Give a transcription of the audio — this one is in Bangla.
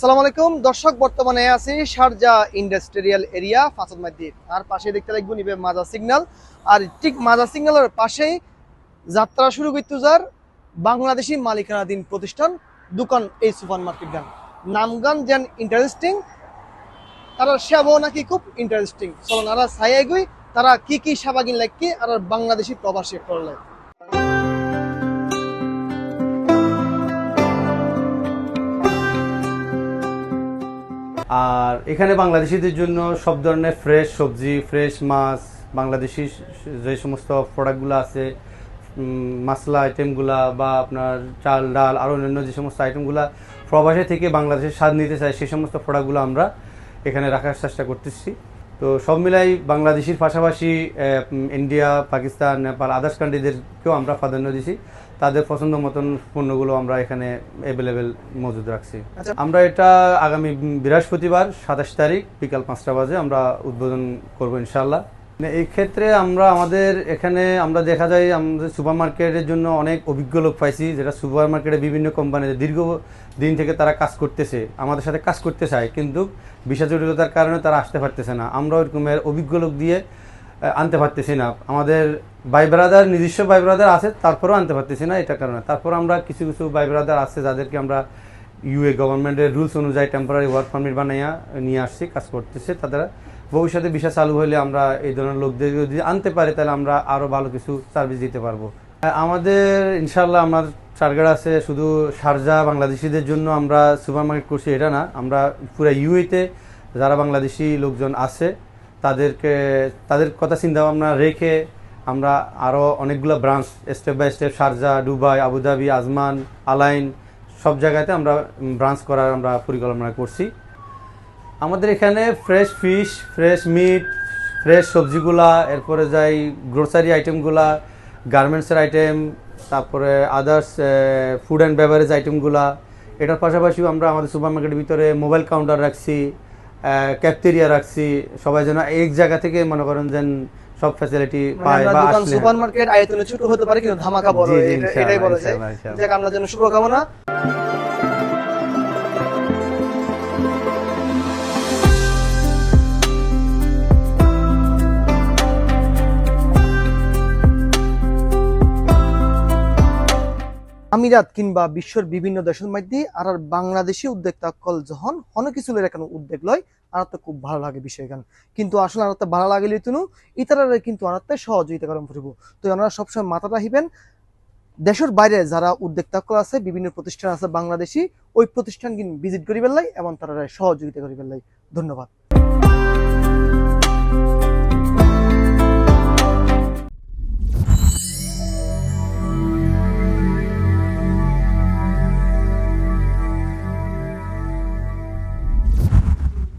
আসসালামু আলাইকুম দর্শক, বর্তমানে আছি শারজা ইন্ডাস্ট্রিয়াল এরিয়া ফাসাদ মসজিদ। আর পাশে দেখতে লাগবো নিবে মাজা সিগন্যাল। আর ঠিক মাজা সিগন্যালের পাশেই যাত্রা শুরু করতে যার বাংলাদেশি মালিকানাধীন প্রতিষ্ঠান দোকান এই সুপার মার্কেট গান নামগান যেন ইন্টারেস্টিং, তারা সেবাও নাকি খুব ইন্টারেস্টিং। চলুন আর ছাই গই তারা কি কি সেবা কিন লাগকি আর বাংলাদেশি প্রবাসী করলে। আর এখানে বাংলাদেশিদের জন্য সব ধরনের ফ্রেশ সবজি, ফ্রেশ মাছ, বাংলাদেশি যে সমস্ত প্রোডাক্টগুলো আছে, মশলা আইটেমগুলা বা আপনার চাল ডাল আর অন্যান্য যে সমস্ত আইটেমগুলা প্রবাসী থেকে বাংলাদেশের স্বাদ নিতে চায় সেই সমস্ত প্রোডাক্টগুলো আমরা এখানে রাখার চেষ্টা করতেছি। তো সব মিলাই বাংলাদেশির পাশাপাশি ইন্ডিয়া, পাকিস্তান, নেপাল, আদার্স কান্ট্রিদেরকেও আমরা প্রাধান্য দিছি। তাদের পছন্দ মতন পণ্যগুলো আমরা এখানে অ্যাভেলেবেল মজুদ রাখছি। আমরা এটা আগামী বৃহস্পতিবার 27 তারিখ বিকাল 5টা বাজে আমরা উদ্বোধন করবো ইনশাল্লাহ। এই ক্ষেত্রে আমাদের এখানে দেখা যায় আমাদের সুপার মার্কেটের জন্য অনেক অভিজ্ঞ লোক পাইছি, যেটা সুপার মার্কেটে বিভিন্ন কোম্পানিতে দীর্ঘ দিন থেকে তারা কাজ করতেছে, আমাদের সাথে কাজ করতে চায়, কিন্তু ভিসা জটিলতার কারণে তারা আসতে পারতেছে না। আমরা ওইরকমের অভিজ্ঞ লোক দিয়ে আনতে পারতেছি না। আমাদের ভাই ব্রাদার, নিজস্ব ভাই ব্রাদার আছে, তারপরেও আনতে পারতেছি না এটার কারণে। তারপর আমরা কিছু কিছু ভাই ব্রাদার আছে যাদেরকে আমরা ইউএ গভর্নমেন্টের রুলস অনুযায়ী টেম্পোরারি ওয়ার্ক পারমিট বানাইয়া নিয়ে আসছি, কাজ করতেছে। তাদের ভবিষ্যতে ভিসা চালু হলে আমরা এই ধরনের লোকদের যদি আনতে পারি তাহলে আমরা আরও ভালো কিছু সার্ভিস দিতে পারবো। আমাদের ইনশাল্লাহ আমার টার্গেট আছে শুধু শারজা বাংলাদেশিদের জন্য আমরা সুপার মার্কেট করছি এটা না, আমরা পুরো ইউএতে যারা বাংলাদেশি লোকজন আছে তাদের কথা চিন্তা ভাবনা রেখে আমরা আরও অনেকগুলো branch step by step Sharjah, Dubai, Abu Dhabi, Ajman, Al Ain সব জায়গাতে আমরা ব্রাঞ্চ করার আমরা পরিকল্পনা করছি। আমাদের এখানে fresh fish, fresh meat, fresh সবজিগুলা, এরপরে যাই গ্রোসারি আইটেমগুলা, গার্মেন্টসের আইটেম, তারপরে আদার্স ফুড অ্যান্ড বেভারেজ আইটেমগুলা। এটার পাশাপাশিও আমরা আমাদের সুপার মার্কেটের ভিতরে মোবাইল কাউন্টার রাখছি, ক্যাফটেরিয়া রাখছি, সবাই যেন এক জায়গা থেকে মনে করেন যেন সব ফ্যাসিলিটি পায়। বা সুপার মার্কেট আয়তনে ছোট হতে পারে কিন্তু ধামাকা বড়, এটাই বলা যায়। যাক, আমরা যেন শুভকামনা। আমিরাত কিংবা বিশ্বের বিভিন্ন দেশের মধ্যে আর বাংলাদেশি উদ্যোক্তা কল যখন অনেক কিছু এখানে উদ্যোগ লয়, আর তো খুব ভালো লাগে বিষয় গান। কিন্তু আসলে আর ভালো লাগলে তুনু ইতারা কিন্তু আর সহযোগিতা করেন ফুটবো। তো ওনারা সবসময় মাথা রাখবেন, দেশের বাইরে যারা উদ্যোক্তা আছে, বিভিন্ন প্রতিষ্ঠান আছে বাংলাদেশি, ওই প্রতিষ্ঠান কিন্তু ভিজিট করিবেন লাই এবং তারা সহযোগিতা করিবেন লাই। ধন্যবাদ।